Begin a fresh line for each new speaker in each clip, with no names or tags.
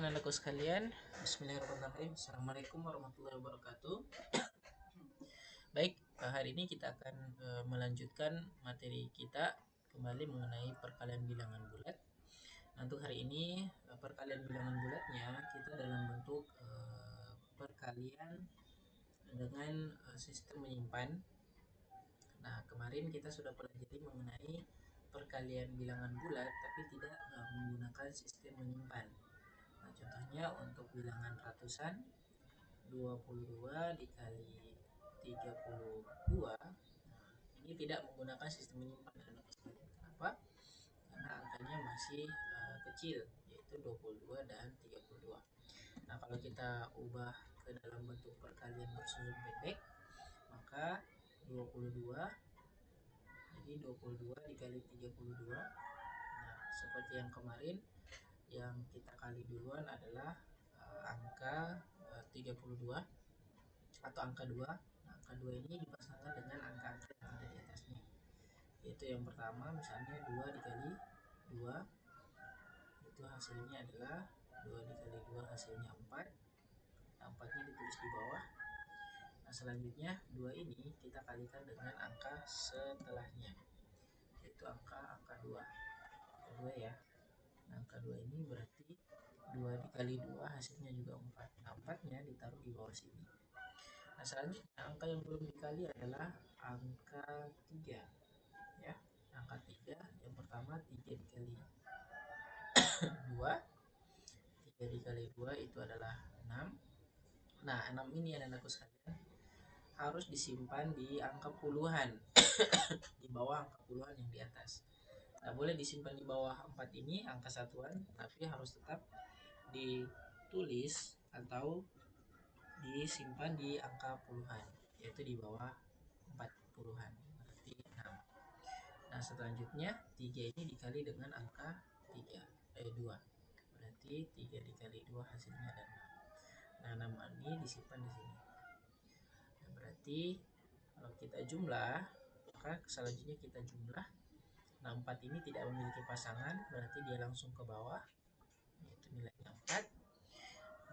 anak-anakku sekalian, Bismillahirrahmanirrahim. Assalamualaikum warahmatullahi wabarakatuh. Baik, hari ini kita akan melanjutkan materi kita kembali mengenai perkalian bilangan bulat. Nah, untuk hari ini perkalian bilangan bulatnya kita dalam bentuk perkalian dengan sistem menyimpan. Nah, kemarin kita sudah pelajari mengenai perkalian bilangan bulat tapi tidak menggunakan sistem menyimpan. Nah, contohnya untuk bilangan ratusan 22 dikali 32. Nah, ini tidak menggunakan sistem menyimpan. Kenapa? Karena angkanya masih kecil, yaitu 22 dan 32. Nah, kalau kita ubah ke dalam bentuk perkalian bersusun pendek, maka 22 jadi 22 dikali 32. Nah, seperti yang kemarin, yang kita kali duluan adalah angka 32 atau angka 2. Nah, angka 2 ini dipasangkan dengan angka-angka yang ada di atasnya, yaitu yang pertama misalnya 2 dikali 2, itu hasilnya adalah 2 dikali 2 hasilnya 4. Nah, 4 nya ditulis di bawah. Nah, selanjutnya 2 ini kita kalikan dengan angka setelahnya, yaitu angka 2 ya. Nah, angka 2 ini berarti 2 dikali 2 hasilnya juga 4. Nah, 4 nya ditaruh di bawah sini. Nah, selanjutnya angka yang belum dikali adalah angka 3 ya. Angka 3 yang pertama 3 dikali 2. 3 dikali 2 itu adalah 6. Nah, 6 ini anak-anakku sekalian harus disimpan di angka puluhan di bawah angka puluhan yang di atas. Nah, boleh disimpan di bawah 4 ini angka satuan, tapi harus tetap ditulis atau disimpan di angka puluhan, yaitu di bawah 4 puluhan, berarti 6. Nah, selanjutnya 3 ini dikali dengan angka 2, berarti 3 dikali 2 hasilnya ada 6. Nah, 6 ini disimpan di sini. Nah, berarti kalau kita jumlah, maka selanjutnya kita jumlah. Nah, 4 ini tidak memiliki pasangan, berarti dia langsung ke bawah, yaitu nilainya 4.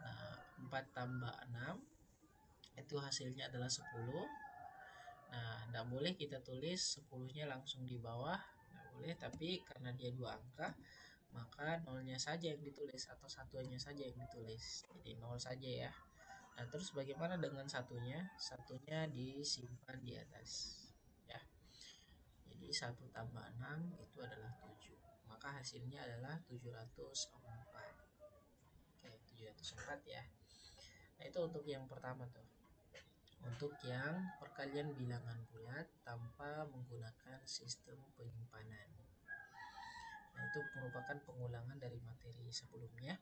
Nah, 4 tambah 6 itu hasilnya adalah 10. Nah, tidak boleh kita tulis 10-nya langsung di bawah, tidak boleh, tapi karena dia 2 angka, maka nolnya saja yang ditulis atau satuannya saja yang ditulis, jadi 0 saja ya. Nah, terus bagaimana dengan satunya? Satunya disimpan di atas ya. Jadi 1 tambah 6 itu adalah 7, maka hasilnya adalah 704. Oke, 704 ya. Nah, itu untuk yang pertama tuh, untuk yang perkalian bilangan bulat tanpa menggunakan sistem penyimpanan. Nah, itu merupakan pengulangan dari materi sebelumnya.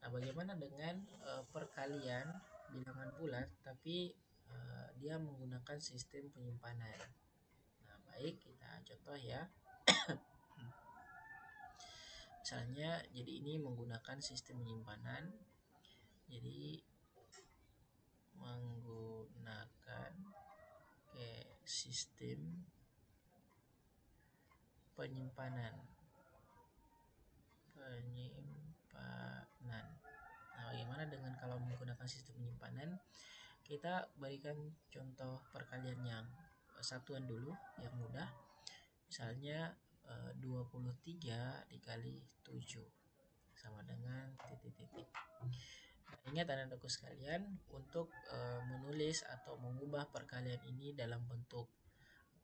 Nah, bagaimana dengan perkalian bilangan bulat tapi dia menggunakan sistem penyimpanan? Nah, baik, kita contoh ya. Misalnya, jadi ini menggunakan sistem penyimpanan. Jadi menggunakan sistem penyimpanan. Nah, bagaimana dengan kalau menggunakan sistem penyimpanan? Kita berikan contoh perkalian yang satuan dulu, yang mudah. Misalnya 23 dikali 7 sama dengan titik-titik. Nah, ingat anak-anakku sekalian, untuk menulis atau mengubah perkalian ini dalam bentuk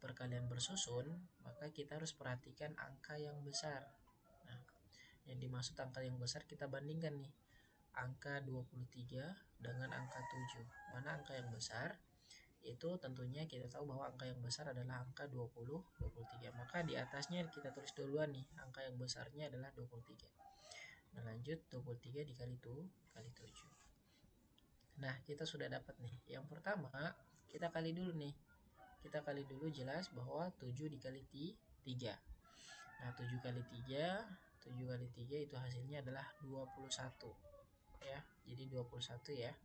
perkalian bersusun, maka kita harus perhatikan angka yang besar. Nah, yang dimaksud angka yang besar kita bandingkan nih, angka 23 dengan angka 7. Mana angka yang besar? Itu tentunya kita tahu bahwa angka yang besar adalah angka 20, 23. Maka di atasnya kita tulis duluan nih, angka yang besarnya adalah 23. Nah, lanjut 23 dikali 7. Nah, kita sudah dapat nih. Yang pertama, kita kali dulu nih. Kita kali dulu jelas bahwa 7 dikali 3. Nah, 7 kali 3 itu hasilnya adalah 21 ya. Jadi 21 ya.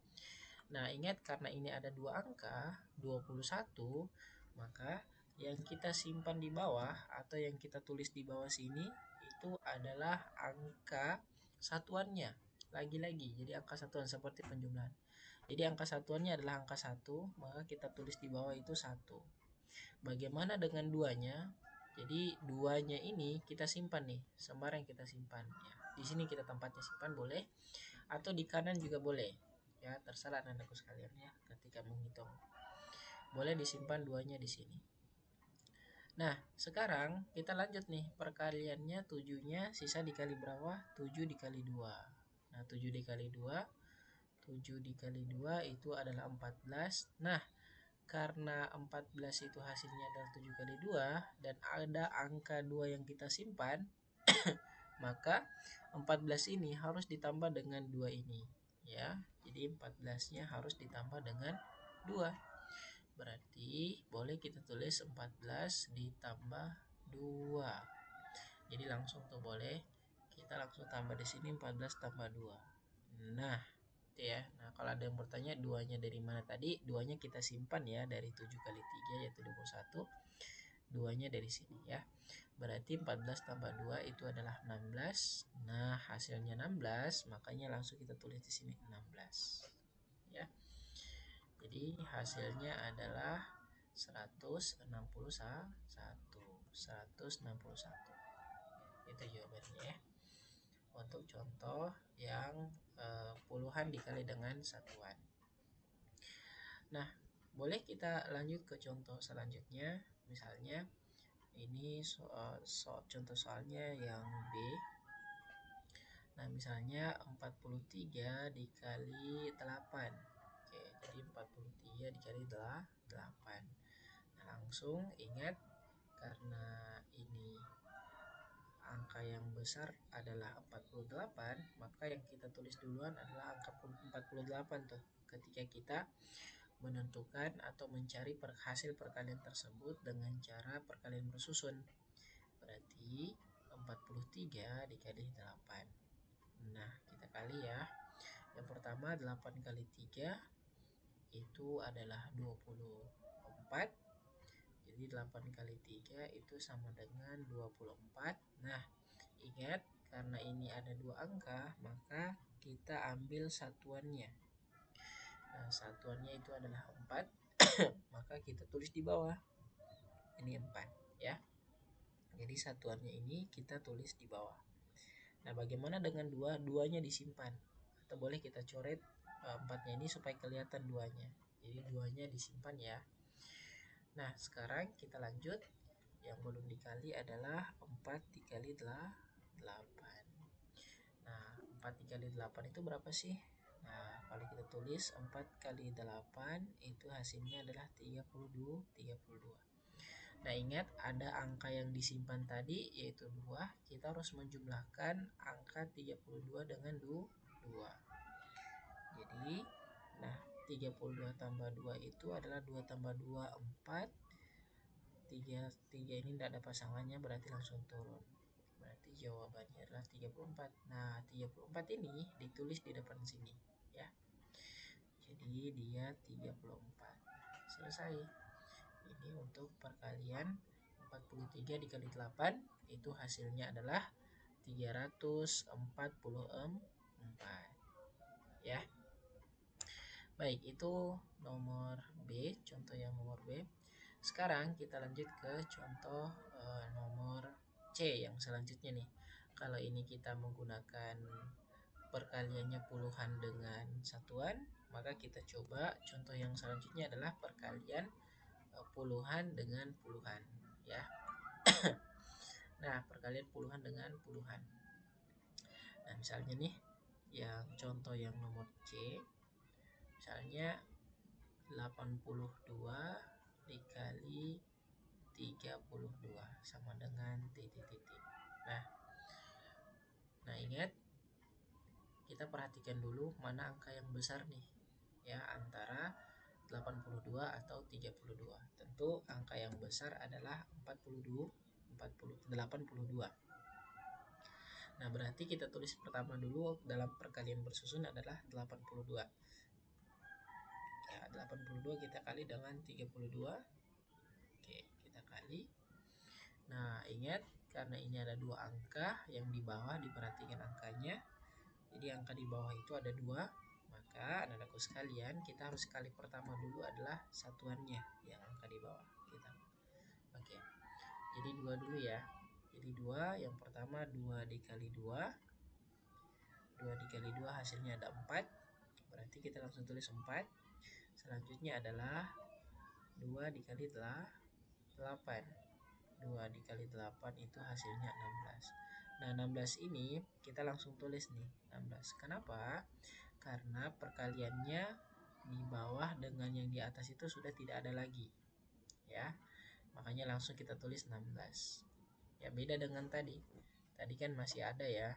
Nah, ingat karena ini ada 2 angka 21, maka yang kita simpan di bawah atau yang kita tulis di bawah sini itu adalah angka satuannya. lagi-lagi jadi angka satuan seperti penjumlahan. Jadi angka satuannya adalah angka 1, maka kita tulis di bawah itu 1. Bagaimana dengan duanya? Jadi duanya ini kita simpan nih, sembarang kita simpan ya. Di sini kita tempatnya simpan boleh, atau di kanan juga boleh. Ya, terserah anakku sekalian ya ketika menghitung. Boleh disimpan duanya di sini. Nah, sekarang kita lanjut nih, perkaliannya 7-nya sisa dikali berapa? 7 dikali 2. Nah, 7 dikali 2, 7 dikali 2 itu adalah 14. Nah, karena 14 itu hasilnya adalah 7 kali 2 dan ada angka 2 yang kita simpan, maka 14 ini harus ditambah dengan 2 ini ya. Jadi 14-nya harus ditambah dengan 2. Berarti boleh kita tulis 14 ditambah 2. Jadi langsung tuh boleh kita langsung tambah di sini 14 tambah 2. Nah, itu ya. Nah, kalau ada yang bertanya duanya dari mana tadi? Duanya kita simpan ya dari 7 kali 3 yaitu 21. Duanya dari sini ya. Berarti 14 tambah 2 itu adalah 16. Nah, hasilnya 16, makanya langsung kita tulis di sini 16. Ya. Jadi hasilnya adalah 161. 161. Itu jawabannya ya. Untuk contoh yang puluhan dikali dengan satuan. Nah, boleh kita lanjut ke contoh selanjutnya. Misalnya ini contoh soalnya yang B. Nah, misalnya 43 dikali 8. Oke, jadi 43 dikali 8. Nah, langsung ingat karena ini angka yang besar adalah 48, maka yang kita tulis duluan adalah angka 48 tuh. Ketika kita menentukan atau mencari hasil perkalian tersebut dengan cara perkalian bersusun. Berarti 43 dikali 8. Nah, kita kali ya. Yang pertama 8 kali 3 itu adalah 24. Jadi 8 kali 3 itu sama dengan 24. Nah, ingat karena ini ada dua angka, maka kita ambil satuannya. Nah, satuannya itu adalah 4. Maka kita tulis di bawah. Ini 4 ya. Jadi satuannya ini kita tulis di bawah. Nah, bagaimana dengan 2? Duanya disimpan. Atau boleh kita coret 4-nya ini supaya kelihatan duanya. Jadi duanya disimpan ya. Nah, sekarang kita lanjut. Yang belum dikali adalah 4 dikali 8. Nah, 4 dikali 8 itu berapa sih? Nah, kalau kita tulis 4 kali 8 itu hasilnya adalah 32. Nah, ingat ada angka yang disimpan tadi yaitu 2. Kita harus menjumlahkan angka 32 dengan 2. Jadi, nah 32 tambah 2 itu adalah 2 tambah 2, 4. 3 ini tidak ada pasangannya, berarti langsung turun. Berarti jawabannya adalah 34. Nah, 34 ini ditulis di depan sini ya. Jadi dia 34. Selesai. Ini untuk perkalian 43 dikali 8 itu hasilnya adalah 344 ya. Baik, itu nomor B, contoh yang nomor B. Sekarang kita lanjut ke contoh nomor C yang selanjutnya nih. Kalau ini kita menggunakan perkaliannya puluhan dengan satuan, maka kita coba contoh yang selanjutnya adalah perkalian puluhan dengan puluhan ya. Nah, perkalian puluhan dengan puluhan. Nah, misalnya nih yang contoh yang nomor C, misalnya 82 dikali 32 sama dengan titik-titik. Nah, ingat kita perhatikan dulu mana angka yang besar nih ya, antara 82 atau 32. Tentu angka yang besar adalah 82. Nah, berarti kita tulis pertama dulu dalam perkalian bersusun adalah 82. Ya, 82 kita kali dengan 32. Oke, kita kali. Nah, ingat karena ini ada dua angka yang di bawah, diperhatikan angkanya. Jadi angka di bawah itu ada 2, maka anak-anakku sekalian kita harus kali pertama dulu adalah satuannya yang angka di bawah kita. Oke. Jadi 2 dulu ya. Jadi 2, yang pertama 2 dikali 2. 2 dikali 2 hasilnya ada 4. Berarti kita langsung tulis 4. Selanjutnya adalah 2 dikali 8. 2 dikali 8 itu hasilnya 16. Nah, 16 ini kita langsung tulis nih, 16. Kenapa? Karena perkaliannya di bawah dengan yang di atas itu sudah tidak ada lagi. Ya. Makanya langsung kita tulis 16. Ya, beda dengan tadi. Tadi kan masih ada ya.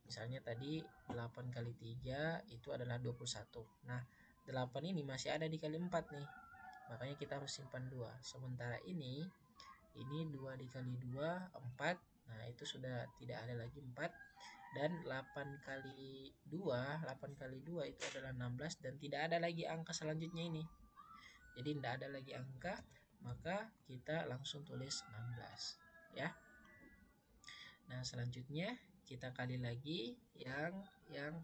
Misalnya tadi 8 kali 3 itu adalah 21. Nah, 8 ini masih ada dikali 4 nih. Makanya kita harus simpan 2. Sementara ini 2 dikali 2, 4. Nah, itu sudah tidak ada lagi 4. Dan 8 kali 2, 8 kali 2 itu adalah 16 dan tidak ada lagi angka selanjutnya ini. Jadi tidak ada lagi angka, maka kita langsung tulis 16 ya. Nah, selanjutnya kita kali lagi yang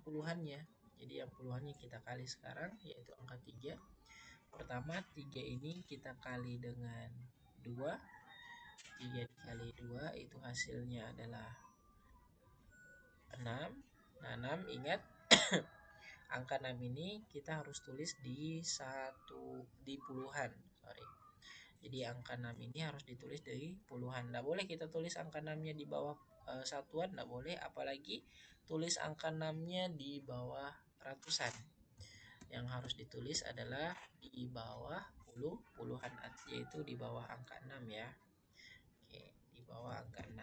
puluhannya. Jadi yang puluhannya kita kali sekarang yaitu angka 3. Pertama 3 ini kita kali dengan 2. 3 dikali 2 itu hasilnya adalah 6. Nah, 6 ingat angka 6 ini kita harus tulis di puluhan. Jadi angka 6 ini harus ditulis dari puluhan. Tidak boleh kita tulis angka 6-nya di bawah satuan, tidak boleh, apalagi tulis angka 6-nya di bawah ratusan. Yang harus ditulis adalah di bawah puluhan, yaitu di bawah angka 6 ya. Oke, di bawah angka 6.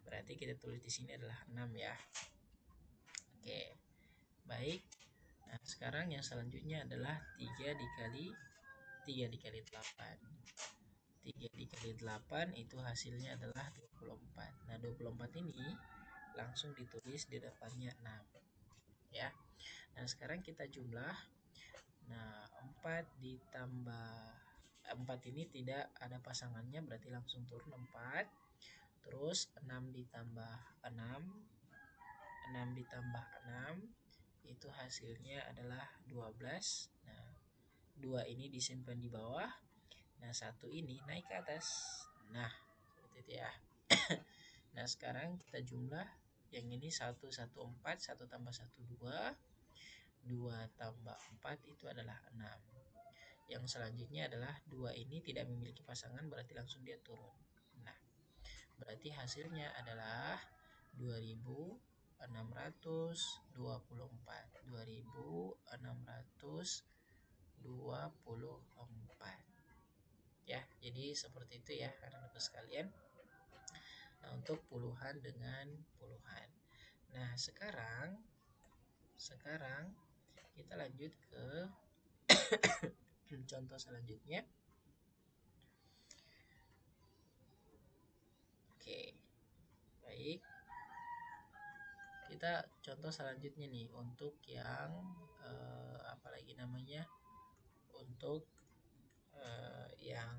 Berarti kita tulis di sini adalah 6 ya. Oke. Baik. Nah, sekarang yang selanjutnya adalah 3 dikali 8. 3 dikali 8 itu hasilnya adalah 24. Nah, 24 ini langsung ditulis di depannya 6 ya. Nah, sekarang kita jumlah. Nah, 4 ditambah 4 ini tidak ada pasangannya, berarti langsung turun 4. Terus 6 ditambah 6, 6 ditambah 6 itu hasilnya adalah 12. Nah, 2 ini disimpan di bawah. Nah, 1 ini naik ke atas. Nah, seperti itu ya. Nah, sekarang kita jumlah. Yang ini 1, 1, 4. 1 tambah 1, 2. 2 tambah 4 itu adalah 6. Yang selanjutnya adalah 2 ini tidak memiliki pasangan, berarti langsung dia turun. Nah, berarti hasilnya adalah 2624. 2624 ya. Jadi seperti itu ya anak-anak sekalian. Nah, untuk puluhan dengan puluhan. Nah, sekarang kita lanjut ke contoh selanjutnya. Oke. Baik. Kita contoh selanjutnya nih untuk yang apalagi namanya, untuk yang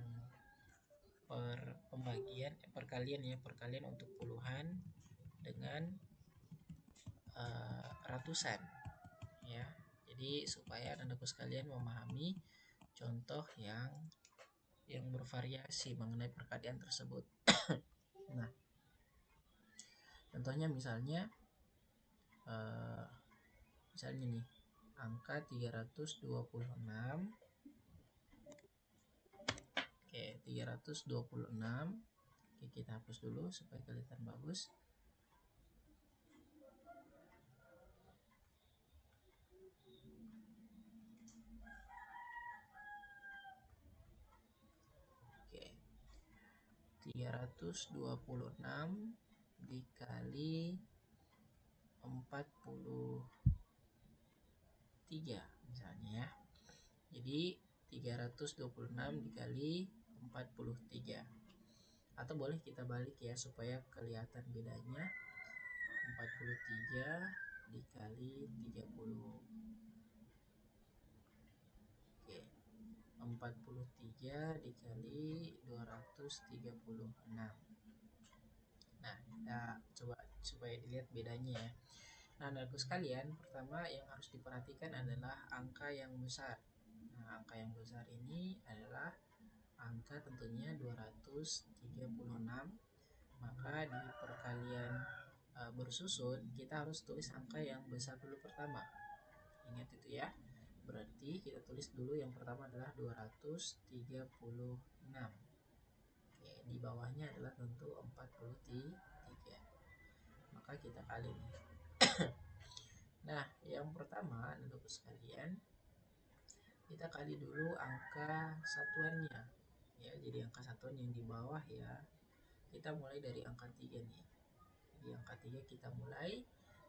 perkalian untuk puluhan dengan ratusan ya. Jadi supaya anak-anakku sekalian memahami contoh yang bervariasi mengenai perkalian tersebut. Nah, contohnya misalnya nih angka 326. Oke, 326. Oke, kita hapus dulu supaya kelihatan bagus. Oke. 326 dikali 43 misalnya ya. Jadi 326 dikali 43. Atau boleh kita balik ya supaya kelihatan bedanya. 43 dikali 30. Oke. 43 dikali 236. Nah, kita coba supaya dilihat bedanya ya. Nah, anak sekalian, pertama yang harus diperhatikan adalah angka yang besar. Nah, angka yang besar ini adalah angka tentunya 236. Maka di perkalian bersusun kita harus tulis angka yang besar dulu pertama. Ingat itu ya. Berarti kita tulis dulu yang pertama adalah 236. Oke, di bawahnya adalah tentu 43. Maka kita kali nih. Nah, yang pertama untuk sekalian, kita kali dulu angka satuannya. Ya, jadi angka satuan yang di bawah ya. Kita mulai dari angka 3 nih. Di angka 3 kita mulai.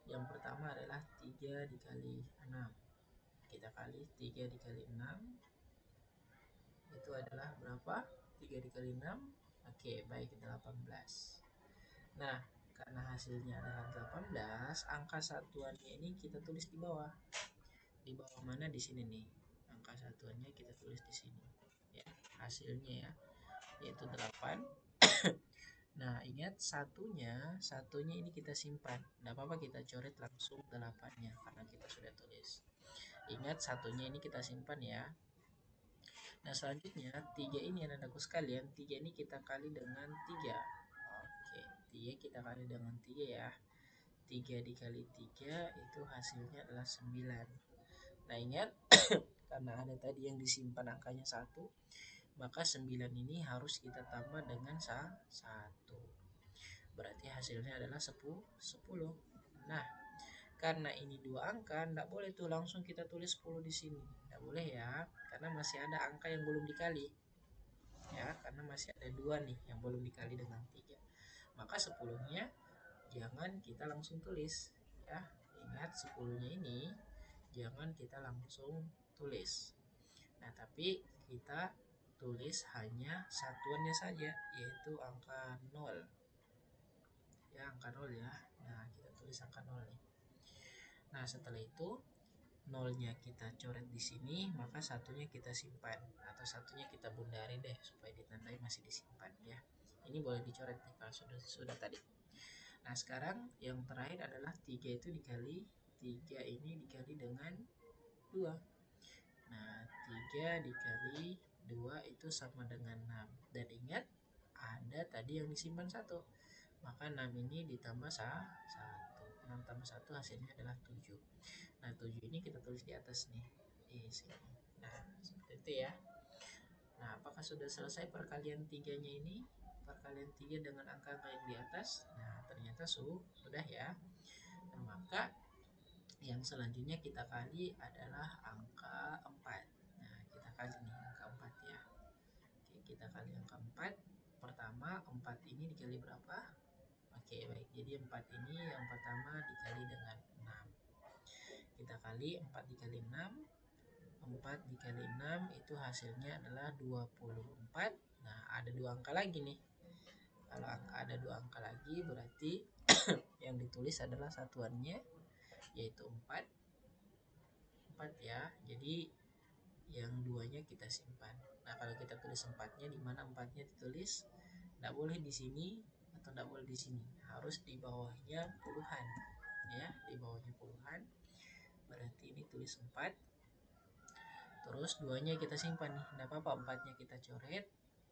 Yang pertama adalah 3 dikali 6. Kita kali 3 dikali 6. Itu adalah berapa? 3 dikali 6. Oke, baik, 18. Nah, karena hasilnya adalah 18, angka satuannya ini kita tulis di bawah. Di bawah mana? Di sini nih. Angka satuannya kita tulis di sini. Ya, hasilnya ya, yaitu 8. Nah, ingat satunya ini kita simpan. Tidak apa-apa kita coret langsung 8-nya karena kita sudah tulis. Ingat satunya ini kita simpan ya. Nah, selanjutnya 3 ini anak-anakku sekalian, 3 ini kita kali dengan 3. Oke, 3 kita kali dengan 3 ya. 3 dikali 3 itu hasilnya adalah 9. Nah, ingat karena ada tadi yang disimpan angkanya 1, maka 9 ini harus kita tambah dengan 1. Berarti hasilnya adalah 10. Nah, karena ini dua angka, tidak boleh tuh langsung kita tulis 10 di sini. Tidak boleh ya, karena masih ada angka yang belum dikali. Ya, karena masih ada 2 nih yang belum dikali dengan 3. Maka 10-nya jangan kita langsung tulis. Ya, ingat 10-nya ini jangan kita langsung tulis. Nah, tapi kita tulis hanya satuannya saja, yaitu angka 0. Ya, angka 0 ya. Nah, kita tulis angka 0 nih. Nah, setelah itu 0-nya kita coret di sini, maka satunya kita simpan atau satunya kita bundari deh supaya ditandai masih disimpan ya. Ini boleh dicoret nih kalau sudah tadi. Nah, sekarang yang terakhir adalah 3 itu dikali 3 ini dikali dengan 2. Nah, 3 dikali 2 itu sama dengan 6. Dan ingat ada tadi yang disimpan 1. Maka 6 ini ditambah 1. 6 tambah 1 hasilnya adalah 7. Nah, 7 ini kita tulis di atas nih. Di sini. Nah, seperti itu ya. Nah, apakah sudah selesai perkalian 3-nya ini? Perkalian 3 dengan angka-angka yang di atas? Nah, ternyata sudah ya. Nah, maka yang selanjutnya kita kali adalah angka 4. Nah, kita kali nih angka 4 ya. Oke, kita kali angka 4. Pertama, 4 ini dikali berapa? Oke, baik. Jadi 4 ini yang pertama dikali dengan 6. Kita kali 4 dikali 6. 4 dikali 6 itu hasilnya adalah 24. Nah, ada 2 angka lagi nih. Kalau ada 2 angka lagi berarti yang ditulis adalah satuannya, yaitu 4. 4 ya. Jadi yang 2-nya kita simpan. Nah, kalau kita tulis 4-nya, di mana 4-nya ditulis? Tidak boleh di sini atau tidak boleh di sini. Harus di bawahnya puluhan. Ya, di bawahnya puluhan. Berarti ini tulis 4. Terus 2-nya kita simpan nih. Tidak apa-apa, 4-nya kita coret,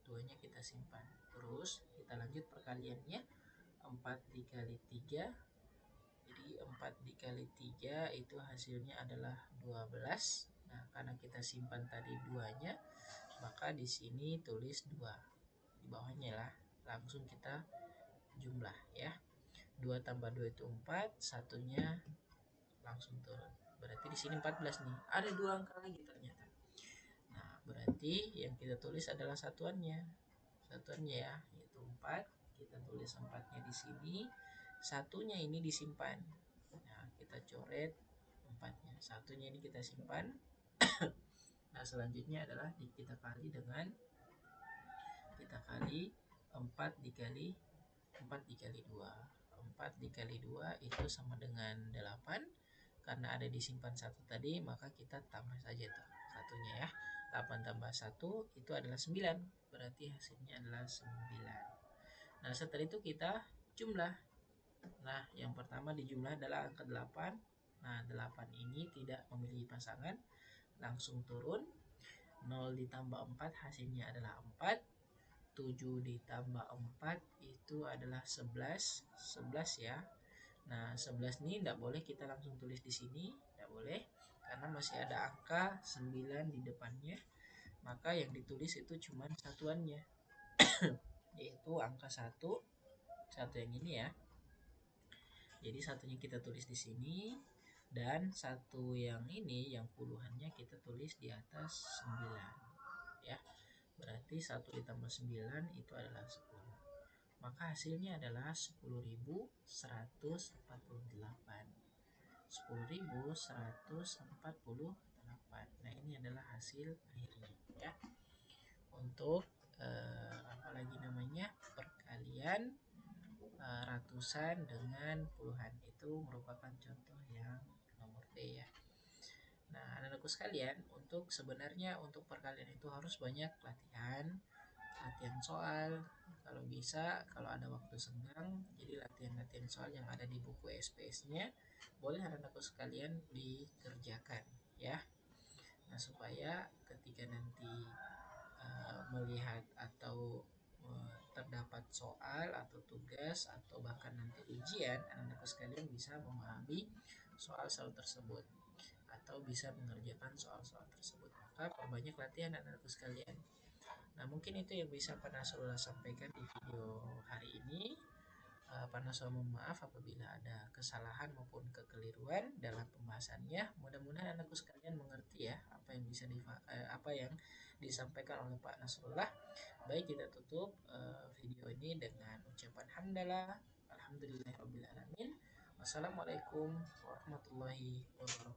2-nya kita simpan. Terus kita lanjut perkaliannya. 4 dikali 3. Jadi 4 dikali 3 itu hasilnya adalah 12. Nah, karena kita simpan tadi 2-nya, maka di sini tulis 2. Di bawahnya lah. Langsung kita jumlah ya. 2 tambah 2 itu 4, satunya langsung turun. Berarti di sini 14 nih. Ada 2 angka lagi ternyata. Nah, berarti yang kita tulis adalah satuannya. Satuannya ya, yaitu 4. Kita tulis 4-nya di sini. Satunya ini disimpan. Nah, kita coret 4-nya. Satunya ini kita simpan. Nah, selanjutnya adalah kita kali dengan 4 dikali 2. 4 dikali 2 itu sama dengan 8. Karena ada disimpan 1 tadi, maka kita tambah saja tuh satunya ya. 8 tambah 1 itu adalah 9. Berarti hasilnya adalah 9. Nah, setelah itu kita jumlah. Nah, yang pertama di jumlah adalah angka 8. Nah, 8 ini tidak memiliki pasangan, langsung turun. 0 ditambah 4 hasilnya adalah 4. 7 ditambah 4 itu adalah 11. 11 ya. Nah, 11 ini tidak boleh kita langsung tulis di sini, tidak boleh karena masih ada angka 9 di depannya. Maka yang ditulis itu cuma satuannya, yaitu angka 1. Satu yang ini ya. Jadi satunya kita tulis di sini dan satu yang ini yang puluhannya kita tulis di atas 9 ya. Berarti 1 ditambah 9 itu adalah 10. Maka hasilnya adalah 10.148. 10.148. Nah, ini adalah hasil akhirnya ya. Untuk apalagi namanya perkalian ratusan dengan puluhan itu merupakan contoh yang nomor D ya. Nah, anak-anakku sekalian, untuk sebenarnya untuk perkalian itu harus banyak latihan soal. Kalau bisa, kalau ada waktu senggang, jadi latihan-latihan soal yang ada di buku SPS-nya boleh anak-anakku sekalian dikerjakan ya. Nah, supaya ketika nanti melihat atau terdapat soal atau tugas atau bahkan nanti ujian, anak-anakku sekalian bisa memahami soal-soal tersebut atau bisa mengerjakan soal-soal tersebut. Maka perbanyak latihan anak-anakku sekalian. Nah, mungkin itu yang bisa Pak Nasrullah sampaikan di video hari ini. Pak Nasrullah mohon maaf apabila ada kesalahan maupun kekeliruan dalam pembahasannya. Mudah-mudahan anakku sekalian mengerti ya apa yang bisa apa yang disampaikan oleh Pak Nasrullah. Baik, kita tutup video ini dengan ucapan hamdalah, alhamdulillahirabbil alamin. Wassalamualaikum warahmatullahi wabarakatuh.